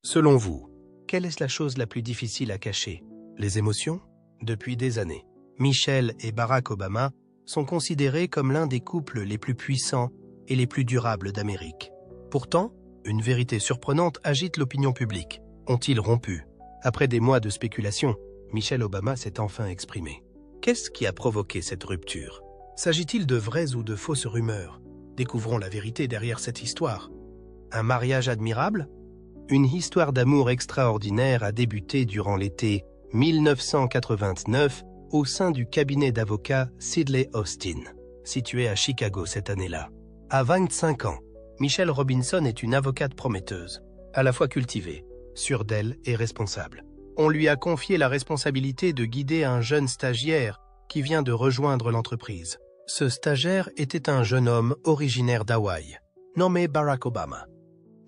Selon vous, quelle est la chose la plus difficile à cacher? Les émotions? Depuis des années, Michelle et Barack Obama sont considérés comme l'un des couples les plus puissants et les plus durables d'Amérique. Pourtant, une vérité surprenante agite l'opinion publique. Ont-ils rompu? Après des mois de spéculation, Michelle Obama s'est enfin exprimée. Qu'est-ce qui a provoqué cette rupture? S'agit-il de vraies ou de fausses rumeurs? Découvrons la vérité derrière cette histoire. Un mariage admirable? Une histoire d'amour extraordinaire a débuté durant l'été 1989 au sein du cabinet d'avocats Sidley Austin, situé à Chicago cette année-là. À 25 ans, Michelle Robinson est une avocate prometteuse, à la fois cultivée, sûre d'elle et responsable. On lui a confié la responsabilité de guider un jeune stagiaire qui vient de rejoindre l'entreprise. Ce stagiaire était un jeune homme originaire d'Hawaï, nommé Barack Obama.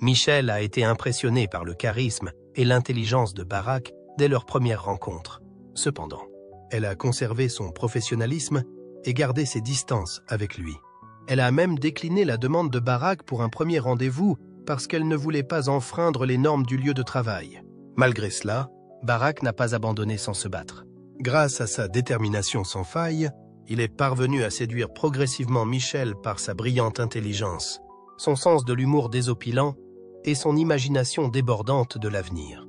Michelle a été impressionnée par le charisme et l'intelligence de Barack dès leur première rencontre. Cependant, elle a conservé son professionnalisme et gardé ses distances avec lui. Elle a même décliné la demande de Barack pour un premier rendez-vous parce qu'elle ne voulait pas enfreindre les normes du lieu de travail. Malgré cela, Barack n'a pas abandonné sans se battre. Grâce à sa détermination sans faille, il est parvenu à séduire progressivement Michelle par sa brillante intelligence, son sens de l'humour désopilant et son imagination débordante de l'avenir.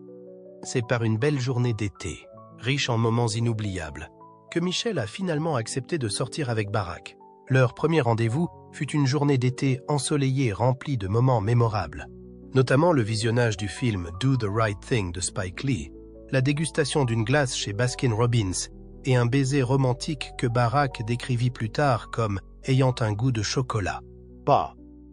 C'est par une belle journée d'été, riche en moments inoubliables, que Michelle a finalement accepté de sortir avec Barack. Leur premier rendez-vous fut une journée d'été ensoleillée remplie de moments mémorables, notamment le visionnage du film Do the Right Thing de Spike Lee, la dégustation d'une glace chez Baskin-Robbins et un baiser romantique que Barack décrivit plus tard comme ayant un goût de chocolat.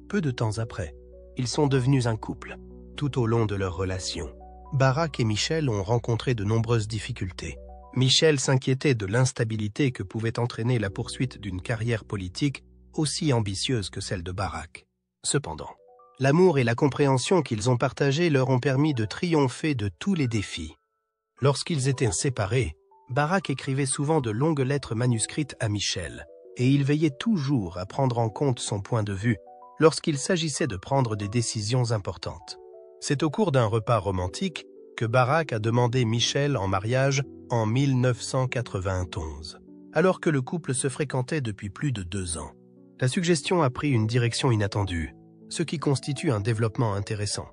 Peu de temps après, ils sont devenus un couple. Tout au long de leur relation, Barack et Michelle ont rencontré de nombreuses difficultés. Michelle s'inquiétait de l'instabilité que pouvait entraîner la poursuite d'une carrière politique aussi ambitieuse que celle de Barack. Cependant, l'amour et la compréhension qu'ils ont partagés leur ont permis de triompher de tous les défis. Lorsqu'ils étaient séparés, Barack écrivait souvent de longues lettres manuscrites à Michelle, et il veillait toujours à prendre en compte son point de vue lorsqu'il s'agissait de prendre des décisions importantes. C'est au cours d'un repas romantique que Barack a demandé Michelle en mariage en 1991, alors que le couple se fréquentait depuis plus de 2 ans. La suggestion a pris une direction inattendue, ce qui constitue un développement intéressant.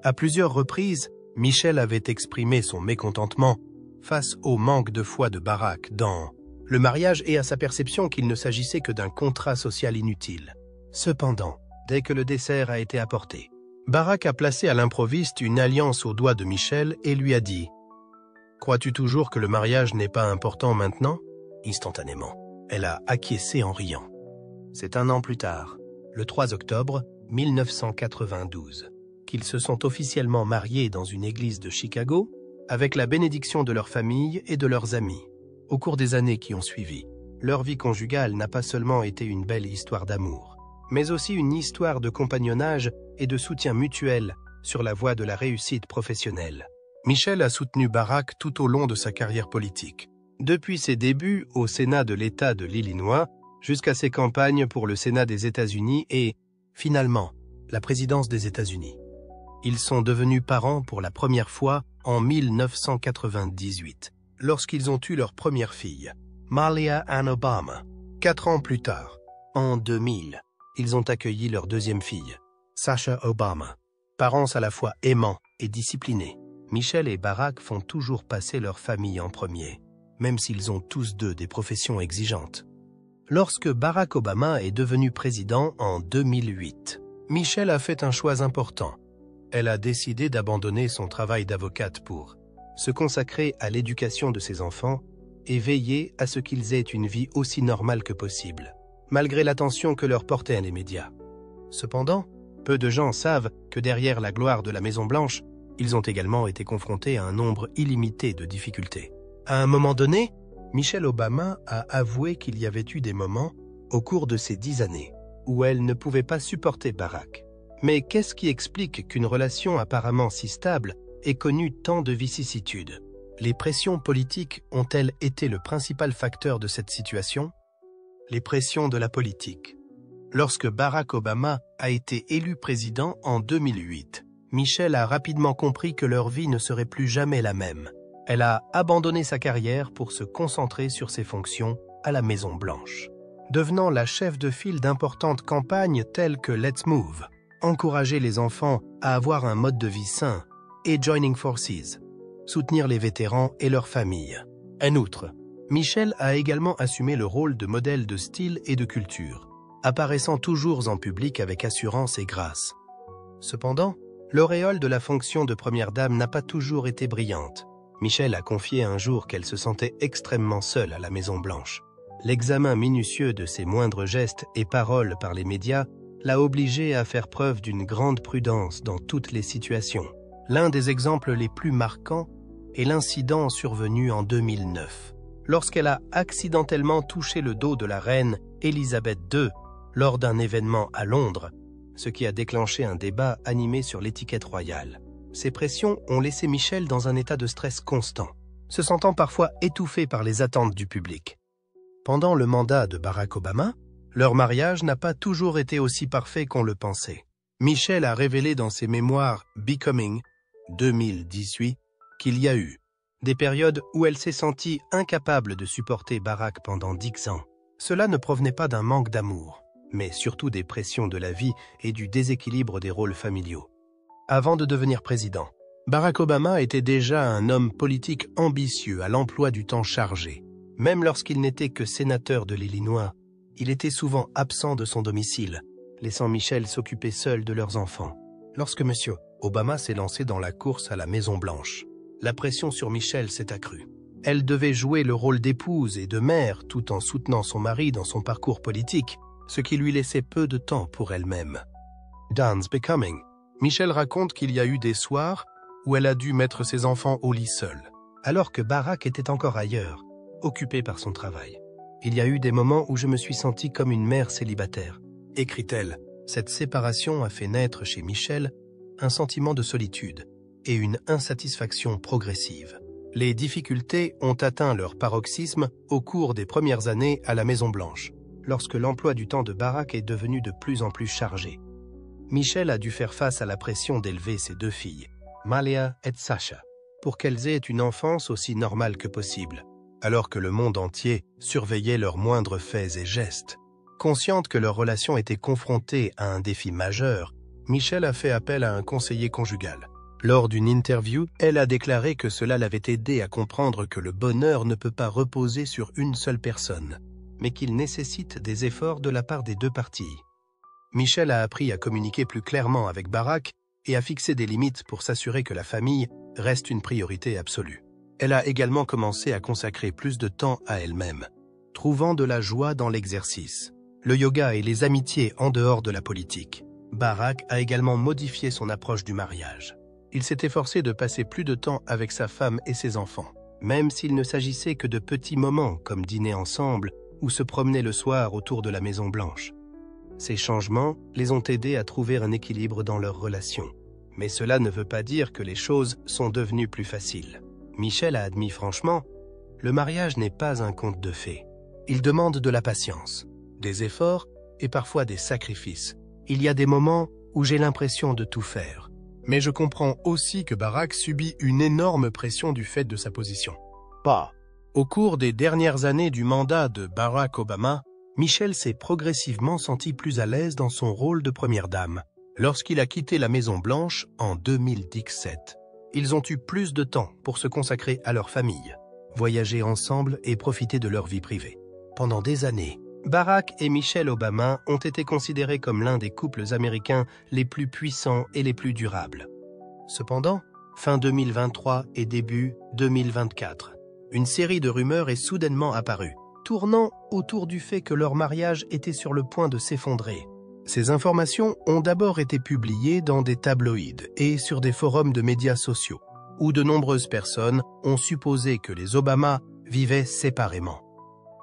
À plusieurs reprises, Michelle avait exprimé son mécontentement face au manque de foi de Barack dans le mariage et à sa perception qu'il ne s'agissait que d'un contrat social inutile. Cependant, dès que le dessert a été apporté, Barack a placé à l'improviste une alliance au doigt de Michelle et lui a dit « Crois-tu toujours que le mariage n'est pas important maintenant ?» Instantanément, elle a acquiescé en riant. C'est 1 an plus tard, le 3 octobre 1992, qu'ils se sont officiellement mariés dans une église de Chicago avec la bénédiction de leur famille et de leurs amis. Au cours des années qui ont suivi, leur vie conjugale n'a pas seulement été une belle histoire d'amour, mais aussi une histoire de compagnonnage et de soutien mutuel sur la voie de la réussite professionnelle. Michelle a soutenu Barack tout au long de sa carrière politique, depuis ses débuts au Sénat de l'État de l'Illinois jusqu'à ses campagnes pour le Sénat des États-Unis et, finalement, la présidence des États-Unis. Ils sont devenus parents pour la première fois en 1998, lorsqu'ils ont eu leur première fille, Malia Ann Obama. 4 ans plus tard, en 2000, ils ont accueilli leur deuxième fille, Sasha Obama. Parents à la fois aimants et disciplinés, Michelle et Barack font toujours passer leur famille en premier, même s'ils ont tous deux des professions exigeantes. Lorsque Barack Obama est devenu président en 2008, Michelle a fait un choix important. Elle a décidé d'abandonner son travail d'avocate pour se consacrer à l'éducation de ses enfants et veiller à ce qu'ils aient une vie aussi normale que possible, malgré l'attention que leur portaient les médias. Cependant, peu de gens savent que derrière la gloire de la Maison-Blanche, ils ont également été confrontés à un nombre illimité de difficultés. À un moment donné, Michelle Obama a avoué qu'il y avait eu des moments, au cours de ces 10 années, où elle ne pouvait pas supporter Barack. Mais qu'est-ce qui explique qu'une relation apparemment si stable ait connu tant de vicissitudes? Les pressions politiques ont-elles été le principal facteur de cette situation? Les pressions de la politique. Lorsque Barack Obama a été élu président en 2008, Michelle a rapidement compris que leur vie ne serait plus jamais la même. Elle a abandonné sa carrière pour se concentrer sur ses fonctions à la Maison-Blanche, devenant la chef de file d'importantes campagnes telles que Let's Move, encourager les enfants à avoir un mode de vie sain, et Joining Forces, soutenir les vétérans et leurs familles. En outre, Michelle a également assumé le rôle de modèle de style et de culture, apparaissant toujours en public avec assurance et grâce. Cependant, l'auréole de la fonction de première dame n'a pas toujours été brillante. Michelle a confié un jour qu'elle se sentait extrêmement seule à la Maison-Blanche. L'examen minutieux de ses moindres gestes et paroles par les médias l'a obligée à faire preuve d'une grande prudence dans toutes les situations. L'un des exemples les plus marquants est l'incident survenu en 2009, lorsqu'elle a accidentellement touché le dos de la reine Élisabeth II lors d'un événement à Londres, ce qui a déclenché un débat animé sur l'étiquette royale. Ces pressions ont laissé Michelle dans un état de stress constant, se sentant parfois étouffée par les attentes du public. Pendant le mandat de Barack Obama, leur mariage n'a pas toujours été aussi parfait qu'on le pensait. Michelle a révélé dans ses mémoires Becoming 2018 qu'il y a eu des périodes où elle s'est sentie incapable de supporter Barack pendant 10 ans. Cela ne provenait pas d'un manque d'amour, mais surtout des pressions de la vie et du déséquilibre des rôles familiaux. Avant de devenir président, Barack Obama était déjà un homme politique ambitieux à l'emploi du temps chargé. Même lorsqu'il n'était que sénateur de l'Illinois, il était souvent absent de son domicile, laissant Michelle s'occuper seule de leurs enfants. Lorsque M. Obama s'est lancé dans la course à la Maison-Blanche, la pression sur Michelle s'est accrue. Elle devait jouer le rôle d'épouse et de mère tout en soutenant son mari dans son parcours politique, ce qui lui laissait peu de temps pour elle-même. Dans Becoming, Michelle raconte qu'il y a eu des soirs où elle a dû mettre ses enfants au lit seule, alors que Barack était encore ailleurs, occupé par son travail. Il y a eu des moments où je me suis sentie comme une mère célibataire, écrit-elle. Cette séparation a fait naître chez Michelle un sentiment de solitude et une insatisfaction progressive. Les difficultés ont atteint leur paroxysme au cours des premières années à la Maison-Blanche, lorsque l'emploi du temps de Barack est devenu de plus en plus chargé. Michelle a dû faire face à la pression d'élever ses 2 filles, Malia et Sasha, pour qu'elles aient une enfance aussi normale que possible, alors que le monde entier surveillait leurs moindres faits et gestes. Consciente que leur relation était confrontée à un défi majeur, Michelle a fait appel à un conseiller conjugal. Lors d'une interview, elle a déclaré que cela l'avait aidé à comprendre que le bonheur ne peut pas reposer sur une seule personne, mais qu'il nécessite des efforts de la part des 2 parties. Michelle a appris à communiquer plus clairement avec Barack et à fixer des limites pour s'assurer que la famille reste une priorité absolue. Elle a également commencé à consacrer plus de temps à elle-même, trouvant de la joie dans l'exercice, le yoga et les amitiés en dehors de la politique. Barack a également modifié son approche du mariage. Il s'est efforcé de passer plus de temps avec sa femme et ses enfants, même s'il ne s'agissait que de petits moments comme dîner ensemble ou se promener le soir autour de la Maison-Blanche. Ces changements les ont aidés à trouver un équilibre dans leur relation. Mais cela ne veut pas dire que les choses sont devenues plus faciles. Michelle a admis franchement, le mariage n'est pas un conte de fées. Il demande de la patience, des efforts et parfois des sacrifices. Il y a des moments où j'ai l'impression de tout faire. Mais je comprends aussi que Barack subit une énorme pression du fait de sa position. Au cours des dernières années du mandat de Barack Obama, Michelle s'est progressivement sentie plus à l'aise dans son rôle de première dame. Lorsqu'il a quitté la Maison-Blanche en 2017, ils ont eu plus de temps pour se consacrer à leur famille, voyager ensemble et profiter de leur vie privée. Pendant des années, Barack et Michelle Obama ont été considérés comme l'un des couples américains les plus puissants et les plus durables. Cependant, fin 2023 et début 2024, une série de rumeurs est soudainement apparue, tournant autour du fait que leur mariage était sur le point de s'effondrer. Ces informations ont d'abord été publiées dans des tabloïds et sur des forums de médias sociaux, où de nombreuses personnes ont supposé que les Obama vivaient séparément.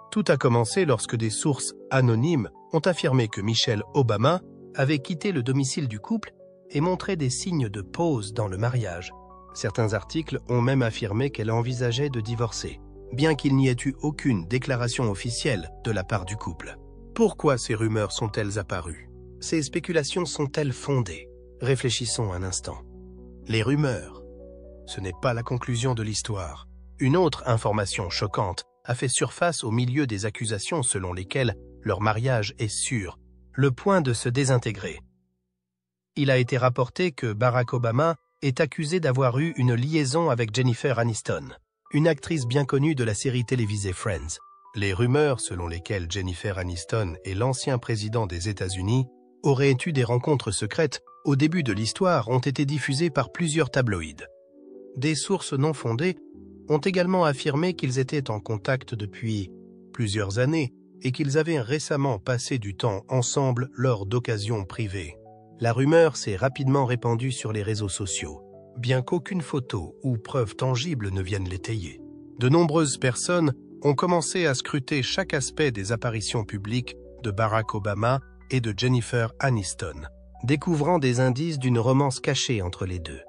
Tout a commencé lorsque des sources anonymes ont affirmé que Michelle Obama avait quitté le domicile du couple et montrait des signes de pause dans le mariage. Certains articles ont même affirmé qu'elle envisageait de divorcer, bien qu'il n'y ait eu aucune déclaration officielle de la part du couple. Pourquoi ces rumeurs sont-elles apparues? Ces spéculations sont-elles fondées? Réfléchissons un instant. Les rumeurs. Ce n'est pas la conclusion de l'histoire. Une autre information choquante a fait surface au milieu des accusations selon lesquelles leur mariage est sûr, le point de se désintégrer. Il a été rapporté que Barack Obama est accusé d'avoir eu une liaison avec Jennifer Aniston, une actrice bien connue de la série télévisée Friends. Les rumeurs selon lesquelles Jennifer Aniston et l'ancien président des États-Unis auraient eu des rencontres secrètes au début de l'histoire ont été diffusées par plusieurs tabloïds. Des sources non fondées ont également affirmé qu'ils étaient en contact depuis plusieurs années et qu'ils avaient récemment passé du temps ensemble lors d'occasions privées. La rumeur s'est rapidement répandue sur les réseaux sociaux, bien qu'aucune photo ou preuve tangible ne vienne l'étayer. De nombreuses personnes ont commencé à scruter chaque aspect des apparitions publiques de Barack Obama et de Jennifer Aniston, découvrant des indices d'une romance cachée entre les deux.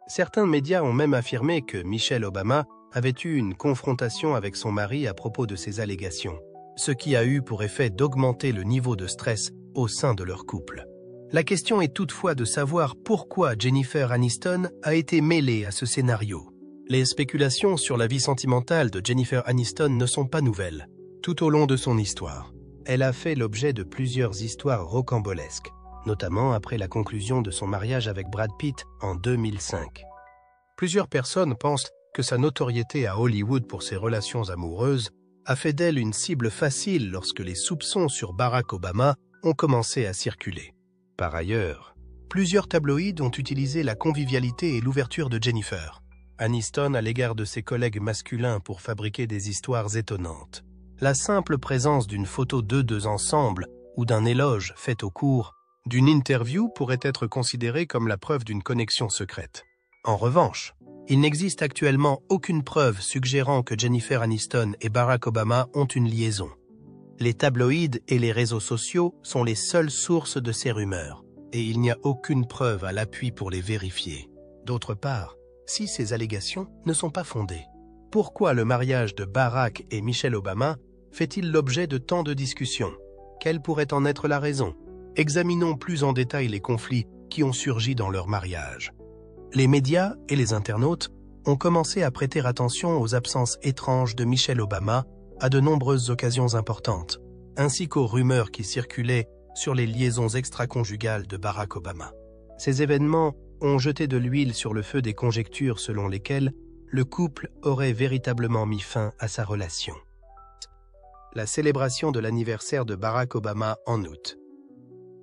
Certains médias ont même affirmé que Michelle Obama avait eu une confrontation avec son mari à propos de ces allégations, ce qui a eu pour effet d'augmenter le niveau de stress au sein de leur couple. La question est toutefois de savoir pourquoi Jennifer Aniston a été mêlée à ce scénario. Les spéculations sur la vie sentimentale de Jennifer Aniston ne sont pas nouvelles. Tout au long de son histoire, elle a fait l'objet de plusieurs histoires rocambolesques, notamment après la conclusion de son mariage avec Brad Pitt en 2005. Plusieurs personnes pensent que sa notoriété à Hollywood pour ses relations amoureuses a fait d'elle une cible facile lorsque les soupçons sur Barack Obama ont commencé à circuler. Par ailleurs, plusieurs tabloïds ont utilisé la convivialité et l'ouverture de Jennifer Aniston à l'égard de ses collègues masculins pour fabriquer des histoires étonnantes. La simple présence d'une photo d'eux deux ensemble ou d'un éloge fait au cours d'une interview pourrait être considérée comme la preuve d'une connexion secrète. En revanche, il n'existe actuellement aucune preuve suggérant que Jennifer Aniston et Barack Obama ont une liaison. Les tabloïds et les réseaux sociaux sont les seules sources de ces rumeurs, et il n'y a aucune preuve à l'appui pour les vérifier. D'autre part, si ces allégations ne sont pas fondées, pourquoi le mariage de Barack et Michelle Obama fait-il l'objet de tant de discussions? Quelle pourrait en être la raison? Examinons plus en détail les conflits qui ont surgi dans leur mariage. Les médias et les internautes ont commencé à prêter attention aux absences étranges de Michelle Obama à de nombreuses occasions importantes, ainsi qu'aux rumeurs qui circulaient sur les liaisons extra-conjugales de Barack Obama. Ces événements ont jeté de l'huile sur le feu des conjectures selon lesquelles le couple aurait véritablement mis fin à sa relation. La célébration de l'anniversaire de Barack Obama en août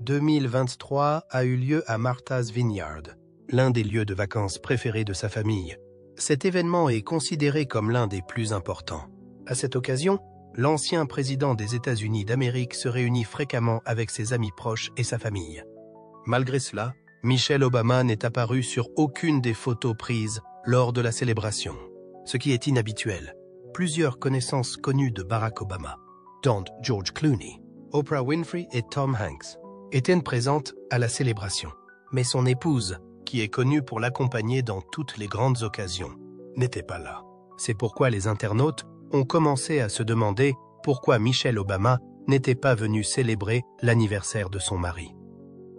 2023 a eu lieu à Martha's Vineyard, l'un des lieux de vacances préférés de sa famille. Cet événement est considéré comme l'un des plus importants. À cette occasion, l'ancien président des États-Unis d'Amérique se réunit fréquemment avec ses amis proches et sa famille. Malgré cela, Michelle Obama n'est apparue sur aucune des photos prises lors de la célébration, ce qui est inhabituel. Plusieurs connaissances connues de Barack Obama, dont George Clooney, Oprah Winfrey et Tom Hanks, étaient présentes à la célébration. Mais son épouse, qui est connue pour l'accompagner dans toutes les grandes occasions, n'était pas là. C'est pourquoi les internautes ont commencé à se demander pourquoi Michelle Obama n'était pas venue célébrer l'anniversaire de son mari.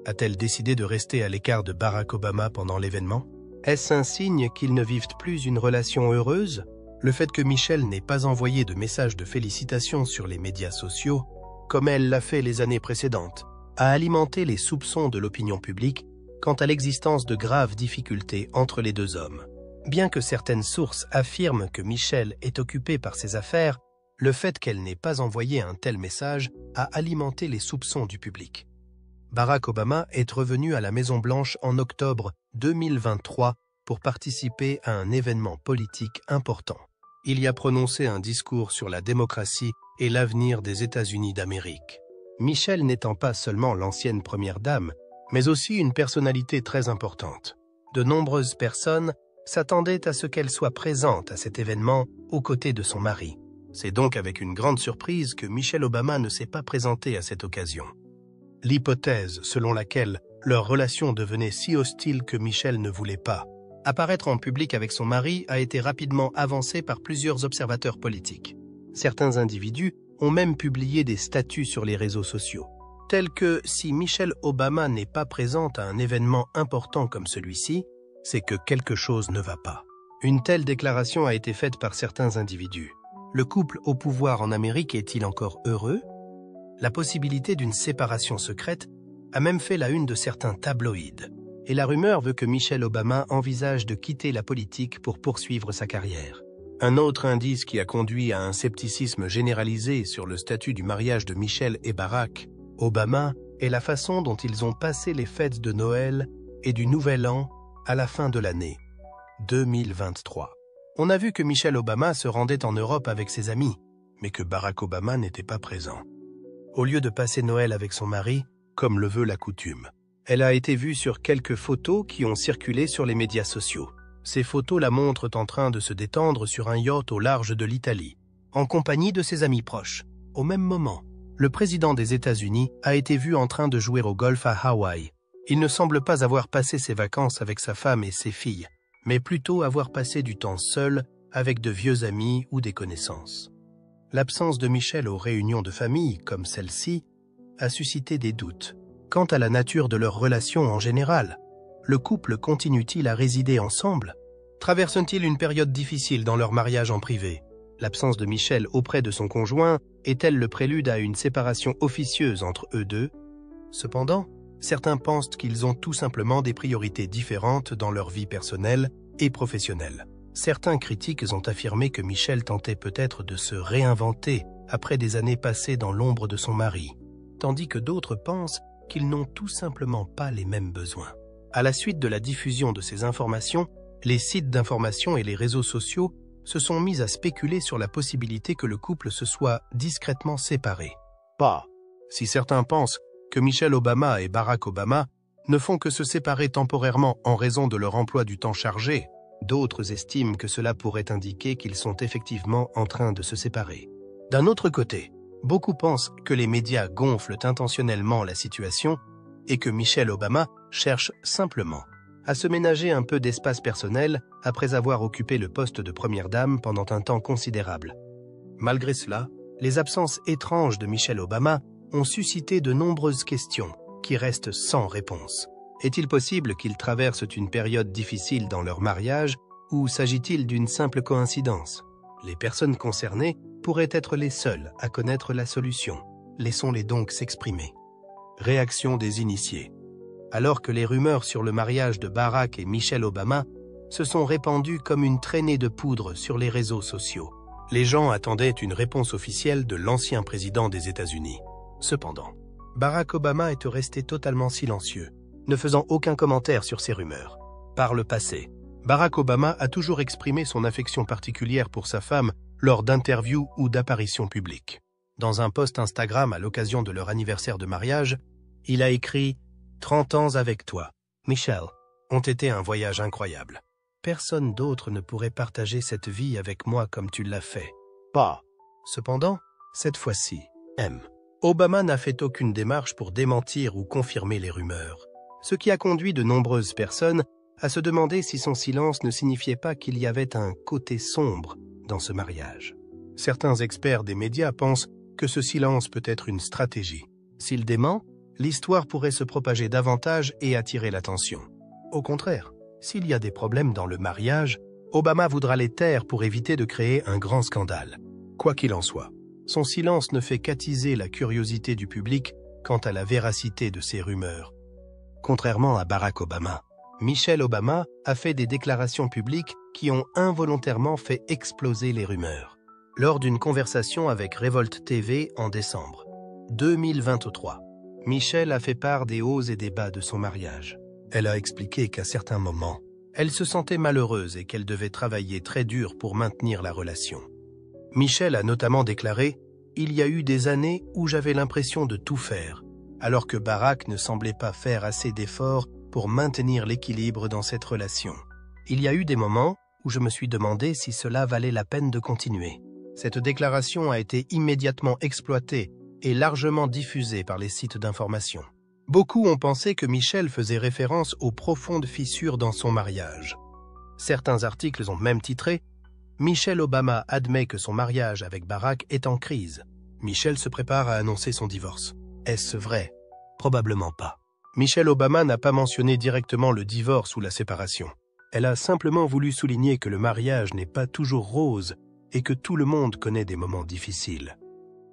A-t-elle décidé de rester à l'écart de Barack Obama pendant l'événement? Est-ce un signe qu'ils ne vivent plus une relation heureuse? Le fait que Michelle n'ait pas envoyé de messages de félicitations sur les médias sociaux, comme elle l'a fait les années précédentes, a alimenté les soupçons de l'opinion publique quant à l'existence de graves difficultés entre les deux hommes. Bien que certaines sources affirment que Michelle est occupée par ses affaires, le fait qu'elle n'ait pas envoyé un tel message a alimenté les soupçons du public. Barack Obama est revenu à la Maison-Blanche en octobre 2023 pour participer à un événement politique important. Il y a prononcé un discours sur la démocratie et l'avenir des États-Unis d'Amérique. Michelle n'étant pas seulement l'ancienne première dame, mais aussi une personnalité très importante. De nombreuses personnes s'attendaient à ce qu'elle soit présente à cet événement aux côtés de son mari. C'est donc avec une grande surprise que Michelle Obama ne s'est pas présentée à cette occasion. L'hypothèse selon laquelle leur relation devenait si hostile que Michelle ne voulait pas apparaître en public avec son mari a été rapidement avancée par plusieurs observateurs politiques. Certains individus ont même publié des statuts sur les réseaux sociaux, tels que si Michelle Obama n'est pas présente à un événement important comme celui-ci, c'est que quelque chose ne va pas. Une telle déclaration a été faite par certains individus. Le couple au pouvoir en Amérique est-il encore heureux? La possibilité d'une séparation secrète a même fait la une de certains tabloïds. Et la rumeur veut que Michelle Obama envisage de quitter la politique pour poursuivre sa carrière. Un autre indice qui a conduit à un scepticisme généralisé sur le statut du mariage de Michelle et Barack Obama est la façon dont ils ont passé les fêtes de Noël et du Nouvel An à la fin de l'année 2023. On a vu que Michelle Obama se rendait en Europe avec ses amis, mais que Barack Obama n'était pas présent. Au lieu de passer Noël avec son mari, comme le veut la coutume, elle a été vue sur quelques photos qui ont circulé sur les médias sociaux. Ces photos la montrent en train de se détendre sur un yacht au large de l'Italie, en compagnie de ses amis proches. Au même moment, le président des États-Unis a été vu en train de jouer au golf à Hawaï. Il ne semble pas avoir passé ses vacances avec sa femme et ses filles, mais plutôt avoir passé du temps seul avec de vieux amis ou des connaissances. L'absence de Michelle aux réunions de famille, comme celle-ci, a suscité des doutes. Quant à la nature de leur relation en général, le couple continue-t-il à résider ensemble? Traversent-ils une période difficile dans leur mariage en privé? L'absence de Michelle auprès de son conjoint est-elle le prélude à une séparation officieuse entre eux deux? Cependant, certains pensent qu'ils ont tout simplement des priorités différentes dans leur vie personnelle et professionnelle. Certains critiques ont affirmé que Michelle tentait peut-être de se réinventer après des années passées dans l'ombre de son mari, tandis que d'autres pensent qu'ils n'ont tout simplement pas les mêmes besoins. À la suite de la diffusion de ces informations, les sites d'information et les réseaux sociaux se sont mis à spéculer sur la possibilité que le couple se soit discrètement séparé. Si certains pensent que Michelle Obama et Barack Obama ne font que se séparer temporairement en raison de leur emploi du temps chargé, d'autres estiment que cela pourrait indiquer qu'ils sont effectivement en train de se séparer. D'un autre côté, beaucoup pensent que les médias gonflent intentionnellement la situation et que Michelle Obama cherche simplement à se ménager un peu d'espace personnel après avoir occupé le poste de première dame pendant un temps considérable. Malgré cela, les absences étranges de Michelle Obama ont suscité de nombreuses questions qui restent sans réponse. Est-il possible qu'ils traversent une période difficile dans leur mariage ou s'agit-il d'une simple coïncidence? Les personnes concernées pourraient être les seules à connaître la solution. Laissons-les donc s'exprimer. Réaction des initiés. Alors que les rumeurs sur le mariage de Barack et Michelle Obama se sont répandues comme une traînée de poudre sur les réseaux sociaux, les gens attendaient une réponse officielle de l'ancien président des États-Unis. Cependant, Barack Obama est resté totalement silencieux, ne faisant aucun commentaire sur ces rumeurs. Par le passé, Barack Obama a toujours exprimé son affection particulière pour sa femme lors d'interviews ou d'apparitions publiques. Dans un post Instagram à l'occasion de leur anniversaire de mariage, il a écrit « 30 ans avec toi, Michelle, ont été un voyage incroyable. Personne d'autre ne pourrait partager cette vie avec moi comme tu l'as fait. » Cependant, cette fois-ci, Obama n'a fait aucune démarche pour démentir ou confirmer les rumeurs, ce qui a conduit de nombreuses personnes à se demander si son silence ne signifiait pas qu'il y avait un côté sombre dans ce mariage. Certains experts des médias pensent que ce silence peut être une stratégie. S'il dément, l'histoire pourrait se propager davantage et attirer l'attention. Au contraire, s'il y a des problèmes dans le mariage, Obama voudra les taire pour éviter de créer un grand scandale. Quoi qu'il en soit, son silence ne fait qu'attiser la curiosité du public quant à la véracité de ces rumeurs. Contrairement à Barack Obama, Michelle Obama a fait des déclarations publiques qui ont involontairement fait exploser les rumeurs. Lors d'une conversation avec Revolt TV en décembre 2023, Michelle a fait part des hauts et des bas de son mariage. Elle a expliqué qu'à certains moments, elle se sentait malheureuse et qu'elle devait travailler très dur pour maintenir la relation. Michelle a notamment déclaré « Il y a eu des années où j'avais l'impression de tout faire, alors que Barack ne semblait pas faire assez d'efforts pour maintenir l'équilibre dans cette relation. Il y a eu des moments où je me suis demandé si cela valait la peine de continuer. » Cette déclaration a été immédiatement exploitée et largement diffusée par les sites d'information. Beaucoup ont pensé que Michelle faisait référence aux profondes fissures dans son mariage. Certains articles ont même titré « Michelle Obama admet que son mariage avec Barack est en crise. Michelle se prépare à annoncer son divorce. » Est-ce vrai? Probablement pas. Michelle Obama n'a pas mentionné directement le divorce ou la séparation. Elle a simplement voulu souligner que le mariage n'est pas toujours rose et que tout le monde connaît des moments difficiles.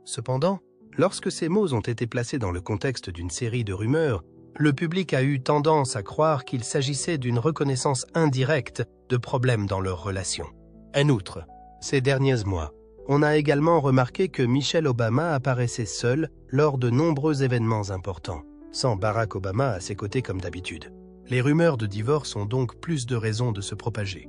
Cependant, lorsque ces mots ont été placés dans le contexte d'une série de rumeurs, le public a eu tendance à croire qu'il s'agissait d'une reconnaissance indirecte de problèmes dans leur relation. En outre, ces derniers mois, on a également remarqué que Michelle Obama apparaissait seule lors de nombreux événements importants, sans Barack Obama à ses côtés comme d'habitude. Les rumeurs de divorce ont donc plus de raisons de se propager.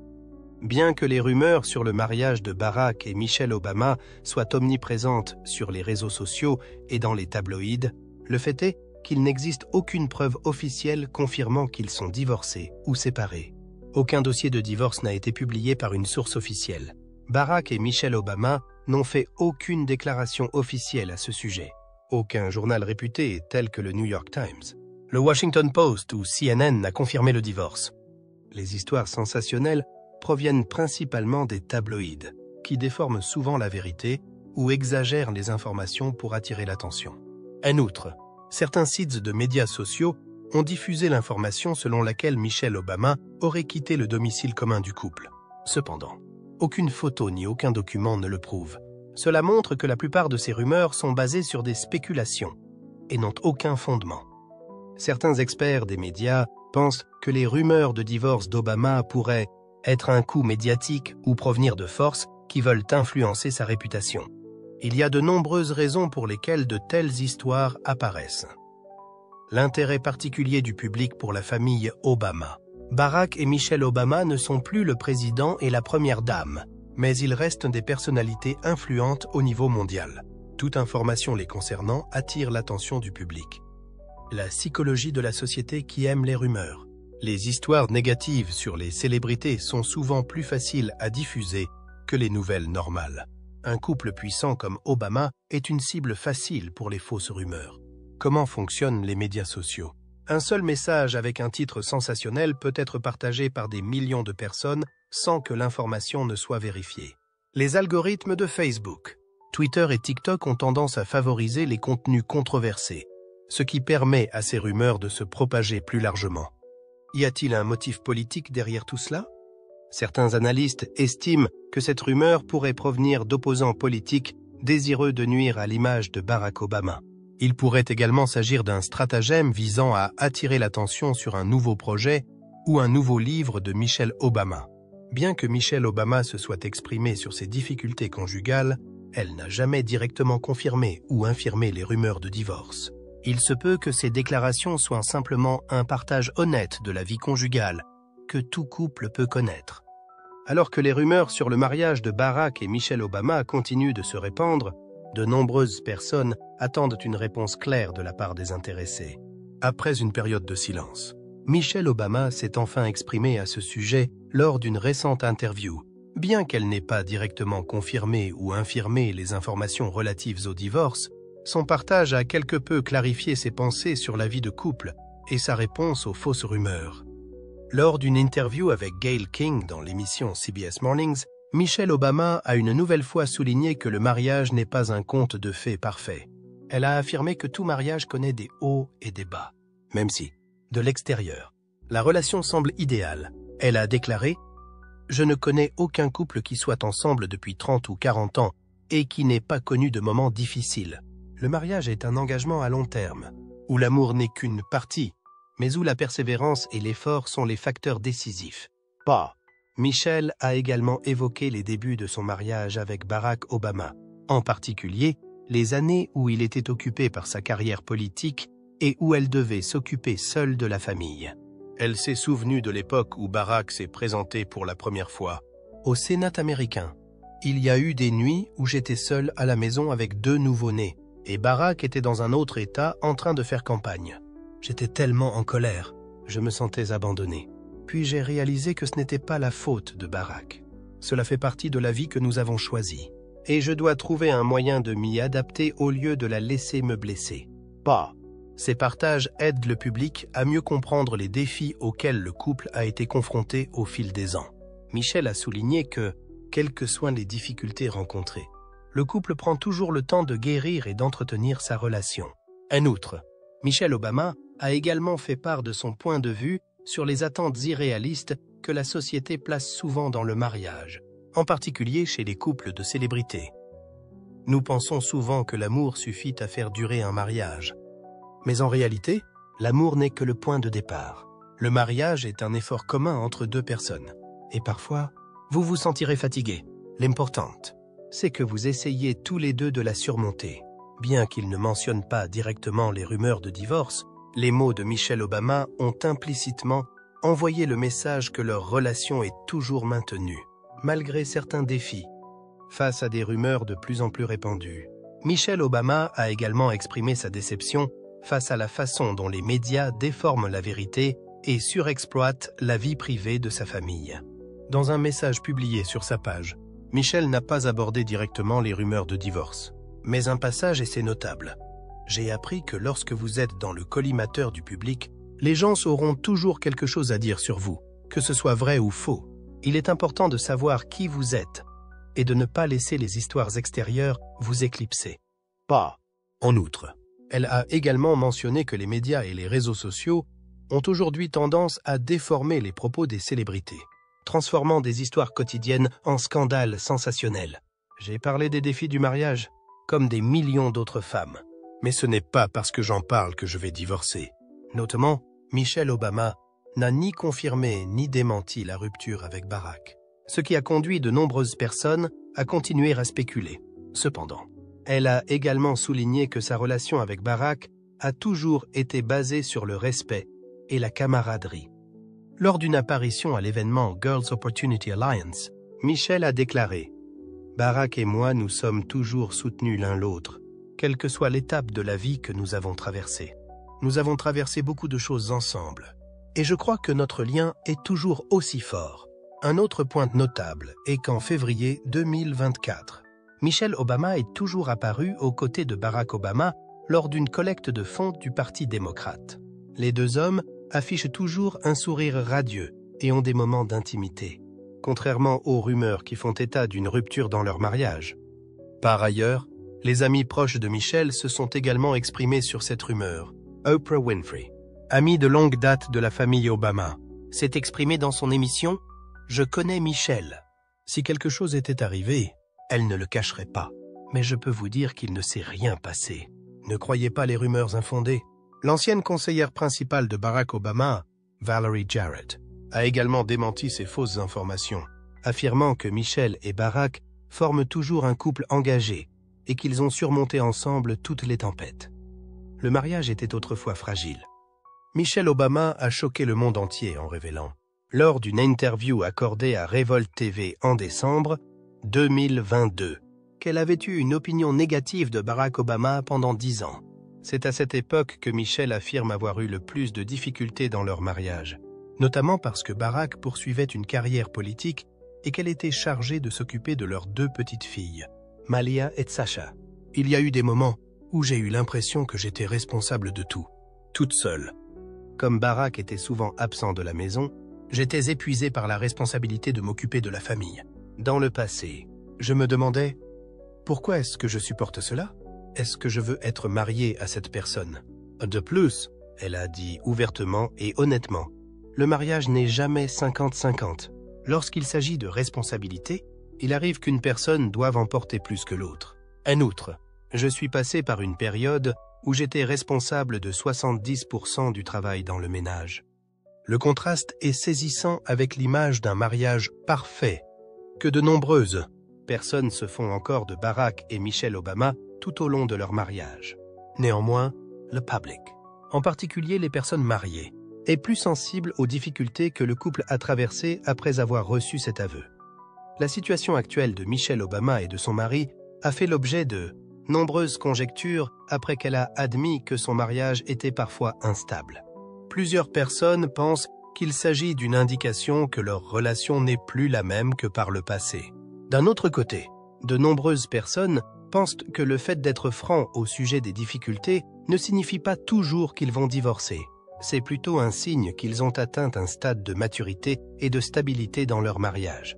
Bien que les rumeurs sur le mariage de Barack et Michelle Obama soient omniprésentes sur les réseaux sociaux et dans les tabloïds, le fait est qu'il n'existe aucune preuve officielle confirmant qu'ils sont divorcés ou séparés. Aucun dossier de divorce n'a été publié par une source officielle. Barack et Michelle Obama n'ont fait aucune déclaration officielle à ce sujet. Aucun journal réputé tel que le New York Times, le Washington Post ou CNN n'a confirmé le divorce. Les histoires sensationnelles proviennent principalement des tabloïds, qui déforment souvent la vérité ou exagèrent les informations pour attirer l'attention. En outre, certains sites de médias sociaux ont diffusé l'information selon laquelle Michelle Obama aurait quitté le domicile commun du couple. Cependant, aucune photo ni aucun document ne le prouve. Cela montre que la plupart de ces rumeurs sont basées sur des spéculations et n'ont aucun fondement. Certains experts des médias pensent que les rumeurs de divorce d'Obama pourraient être un coup médiatique ou provenir de forces qui veulent influencer sa réputation. Il y a de nombreuses raisons pour lesquelles de telles histoires apparaissent. L'intérêt particulier du public pour la famille Obama. Barack et Michelle Obama ne sont plus le président et la première dame, mais ils restent des personnalités influentes au niveau mondial. Toute information les concernant attire l'attention du public. La psychologie de la société qui aime les rumeurs. Les histoires négatives sur les célébrités sont souvent plus faciles à diffuser que les nouvelles normales. Un couple puissant comme Obama est une cible facile pour les fausses rumeurs. Comment fonctionnent les médias sociaux? Un seul message avec un titre sensationnel peut être partagé par des millions de personnes sans que l'information ne soit vérifiée. Les algorithmes de Facebook, Twitter et TikTok ont tendance à favoriser les contenus controversés, ce qui permet à ces rumeurs de se propager plus largement. Y a-t-il un motif politique derrière tout cela? Certains analystes estiment que cette rumeur pourrait provenir d'opposants politiques désireux de nuire à l'image de Barack Obama. Il pourrait également s'agir d'un stratagème visant à attirer l'attention sur un nouveau projet ou un nouveau livre de Michelle Obama. Bien que Michelle Obama se soit exprimée sur ses difficultés conjugales, elle n'a jamais directement confirmé ou infirmé les rumeurs de divorce. Il se peut que ces déclarations soient simplement un partage honnête de la vie conjugale que tout couple peut connaître. Alors que les rumeurs sur le mariage de Barack et Michelle Obama continuent de se répandre, de nombreuses personnes attendent une réponse claire de la part des intéressés. Après une période de silence, Michelle Obama s'est enfin exprimée à ce sujet lors d'une récente interview. Bien qu'elle n'ait pas directement confirmé ou infirmé les informations relatives au divorce, son partage a quelque peu clarifié ses pensées sur la vie de couple et sa réponse aux fausses rumeurs. Lors d'une interview avec Gayle King dans l'émission CBS Mornings, Michelle Obama a une nouvelle fois souligné que le mariage n'est pas un conte de fées parfait. Elle a affirmé que tout mariage connaît des hauts et des bas, même si, de l'extérieur, la relation semble idéale. Elle a déclaré « Je ne connais aucun couple qui soit ensemble depuis 30 ou 40 ans et qui n'ait pas connu de moments difficiles. Le mariage est un engagement à long terme, où l'amour n'est qu'une partie, mais où la persévérance et l'effort sont les facteurs décisifs. » Michelle a également évoqué les débuts de son mariage avec Barack Obama, en particulier les années où il était occupé par sa carrière politique et où elle devait s'occuper seule de la famille. Elle s'est souvenue de l'époque où Barack s'est présenté pour la première fois au Sénat américain. Il y a eu des nuits où j'étais seule à la maison avec 2 nouveau-nés, et Barack était dans un autre État en train de faire campagne. J'étais tellement en colère, je me sentais abandonnée. Puis j'ai réalisé que ce n'était pas la faute de Barack. Cela fait partie de la vie que nous avons choisie. Et je dois trouver un moyen de m'y adapter au lieu de la laisser me blesser. Ces partages aident le public à mieux comprendre les défis auxquels le couple a été confronté au fil des ans. Michelle a souligné que, quelles que soient les difficultés rencontrées, le couple prend toujours le temps de guérir et d'entretenir sa relation. En outre, Michelle Obama a également fait part de son point de vue sur les attentes irréalistes que la société place souvent dans le mariage, en particulier chez les couples de célébrités. Nous pensons souvent que l'amour suffit à faire durer un mariage. Mais en réalité, l'amour n'est que le point de départ. Le mariage est un effort commun entre deux personnes. Et parfois, vous vous sentirez fatigué. L'important, c'est que vous essayiez tous les deux de la surmonter. Bien qu'ils ne mentionnent pas directement les rumeurs de divorce, les mots de Michelle Obama ont implicitement envoyé le message que leur relation est toujours maintenue, malgré certains défis. Face à des rumeurs de plus en plus répandues, Michelle Obama a également exprimé sa déception face à la façon dont les médias déforment la vérité et surexploitent la vie privée de sa famille. Dans un message publié sur sa page, Michelle n'a pas abordé directement les rumeurs de divorce. Mais un passage est notable. J'ai appris que lorsque vous êtes dans le collimateur du public, les gens auront toujours quelque chose à dire sur vous, que ce soit vrai ou faux. Il est important de savoir qui vous êtes et de ne pas laisser les histoires extérieures vous éclipser. Pas. En outre, elle a également mentionné que les médias et les réseaux sociaux ont aujourd'hui tendance à déformer les propos des célébrités, transformant des histoires quotidiennes en scandales sensationnels. J'ai parlé des défis du mariage, comme des millions d'autres femmes. Mais ce n'est pas parce que j'en parle que je vais divorcer. Notamment, Michelle Obama n'a ni confirmé ni démenti la rupture avec Barack, ce qui a conduit de nombreuses personnes à continuer à spéculer. Cependant, elle a également souligné que sa relation avec Barack a toujours été basée sur le respect et la camaraderie. Lors d'une apparition à l'événement Girls Opportunity Alliance, Michelle a déclaré « Barack et moi nous sommes toujours soutenus l'un l'autre, quelle que soit l'étape de la vie que nous avons traversée. Nous avons traversé beaucoup de choses ensemble, et je crois que notre lien est toujours aussi fort. » Un autre point notable est qu'en février 2024, Michelle Obama est toujours apparue aux côtés de Barack Obama lors d'une collecte de fonds du Parti démocrate. Les deux hommes affichent toujours un sourire radieux et ont des moments d'intimité, contrairement aux rumeurs qui font état d'une rupture dans leur mariage. Par ailleurs, les amis proches de Michelle se sont également exprimés sur cette rumeur. Oprah Winfrey, amie de longue date de la famille Obama, s'est exprimée dans son émission « Je connais Michelle ». Si quelque chose était arrivé, elle ne le cacherait pas. Mais je peux vous dire qu'il ne s'est rien passé. Ne croyez pas les rumeurs infondées. L'ancienne conseillère principale de Barack Obama, Valerie Jarrett, a également démenti ces fausses informations, affirmant que Michelle et Barack forment toujours un couple engagé et qu'ils ont surmonté ensemble toutes les tempêtes. Le mariage était autrefois fragile. Michelle Obama a choqué le monde entier en révélant, lors d'une interview accordée à Revolt TV en décembre 2022, qu'elle avait eu une opinion négative de Barack Obama pendant 10 ans. C'est à cette époque que Michelle affirme avoir eu le plus de difficultés dans leur mariage, notamment parce que Barack poursuivait une carrière politique et qu'elle était chargée de s'occuper de leurs 2 petites filles, Malia et Sasha. Il y a eu des moments où j'ai eu l'impression que j'étais responsable de tout, toute seule. Comme Barack était souvent absent de la maison, j'étais épuisé par la responsabilité de m'occuper de la famille. Dans le passé, je me demandais « Pourquoi est-ce que je supporte cela ? Est-ce que je veux être marié à cette personne ?» De plus, elle a dit ouvertement et honnêtement, le mariage n'est jamais 50-50. Lorsqu'il s'agit de responsabilité, il arrive qu'une personne doive en porter plus que l'autre. En outre, je suis passé par une période où j'étais responsable de 70% du travail dans le ménage. Le contraste est saisissant avec l'image d'un mariage parfait que de nombreuses personnes se font encore de Barack et Michelle Obama tout au long de leur mariage. Néanmoins, le public, en particulier les personnes mariées, est plus sensible aux difficultés que le couple a traversées après avoir reçu cet aveu. La situation actuelle de Michelle Obama et de son mari a fait l'objet de nombreuses conjectures après qu'elle a admis que son mariage était parfois instable. Plusieurs personnes pensent qu'il s'agit d'une indication que leur relation n'est plus la même que par le passé. D'un autre côté, de nombreuses personnes pensent que le fait d'être franc au sujet des difficultés ne signifie pas toujours qu'ils vont divorcer. C'est plutôt un signe qu'ils ont atteint un stade de maturité et de stabilité dans leur mariage.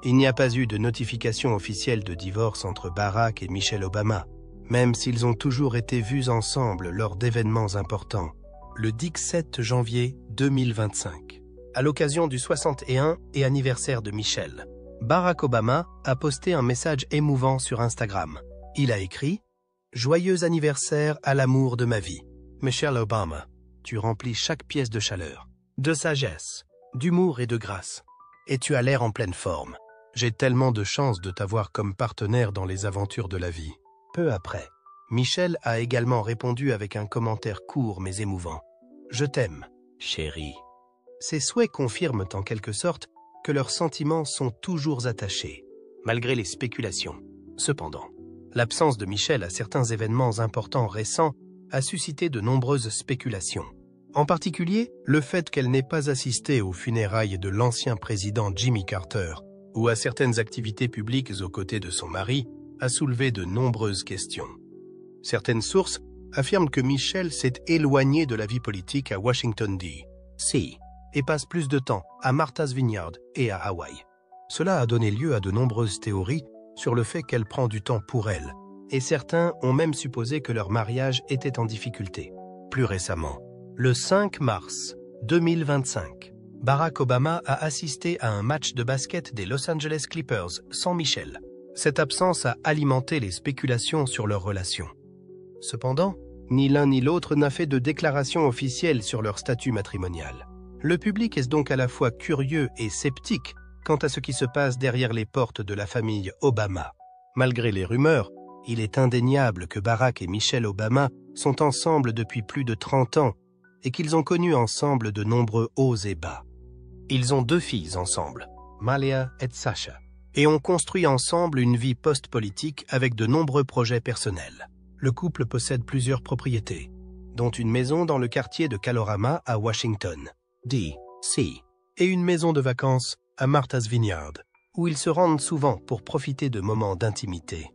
Il n'y a pas eu de notification officielle de divorce entre Barack et Michelle Obama, même s'ils ont toujours été vus ensemble lors d'événements importants. Le 17 janvier 2025, À l'occasion du 61 et anniversaire de Michelle, Barack Obama a posté un message émouvant sur Instagram. Il a écrit « Joyeux anniversaire à l'amour de ma vie. Michelle Obama, tu remplis chaque pièce de chaleur, de sagesse, d'humour et de grâce. Et tu as l'air en pleine forme. J'ai tellement de chance de t'avoir comme partenaire dans les aventures de la vie. » Peu après, Michelle a également répondu avec un commentaire court mais émouvant. « Je t'aime, chérie. » Ces souhaits confirment en quelque sorte que leurs sentiments sont toujours attachés, malgré les spéculations. Cependant, l'absence de Michelle à certains événements importants récents a suscité de nombreuses spéculations. En particulier, le fait qu'elle n'ait pas assisté aux funérailles de l'ancien président Jimmy Carter ou à certaines activités publiques aux côtés de son mari a soulevé de nombreuses questions. Certaines sources affirment que Michelle s'est éloignée de la vie politique à Washington, D.C. et passe plus de temps à Martha's Vineyard et à Hawaï. Cela a donné lieu à de nombreuses théories sur le fait qu'elle prend du temps pour elle, et certains ont même supposé que leur mariage était en difficulté. Plus récemment, le 5 mars 2025, Barack Obama a assisté à un match de basket des Los Angeles Clippers sans Michelle. Cette absence a alimenté les spéculations sur leur relation. Cependant, ni l'un ni l'autre n'a fait de déclaration officielle sur leur statut matrimonial. Le public est donc à la fois curieux et sceptique quant à ce qui se passe derrière les portes de la famille Obama. Malgré les rumeurs, il est indéniable que Barack et Michelle Obama sont ensemble depuis plus de 30 ans et qu'ils ont connu ensemble de nombreux hauts et bas. Ils ont 2 filles ensemble, Malia et Sasha, et ont construit ensemble une vie post-politique avec de nombreux projets personnels. Le couple possède plusieurs propriétés, dont une maison dans le quartier de Kalorama à Washington, D.C., et une maison de vacances à Martha's Vineyard, où ils se rendent souvent pour profiter de moments d'intimité.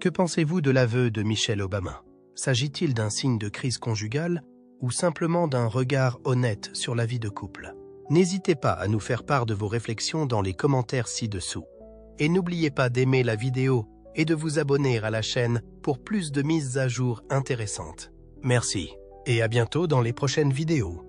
Que pensez-vous de l'aveu de Michelle Obama? S'agit-il d'un signe de crise conjugale ou simplement d'un regard honnête sur la vie de couple? N'hésitez pas à nous faire part de vos réflexions dans les commentaires ci-dessous. Et n'oubliez pas d'aimer la vidéo et de vous abonner à la chaîne pour plus de mises à jour intéressantes. Merci et à bientôt dans les prochaines vidéos.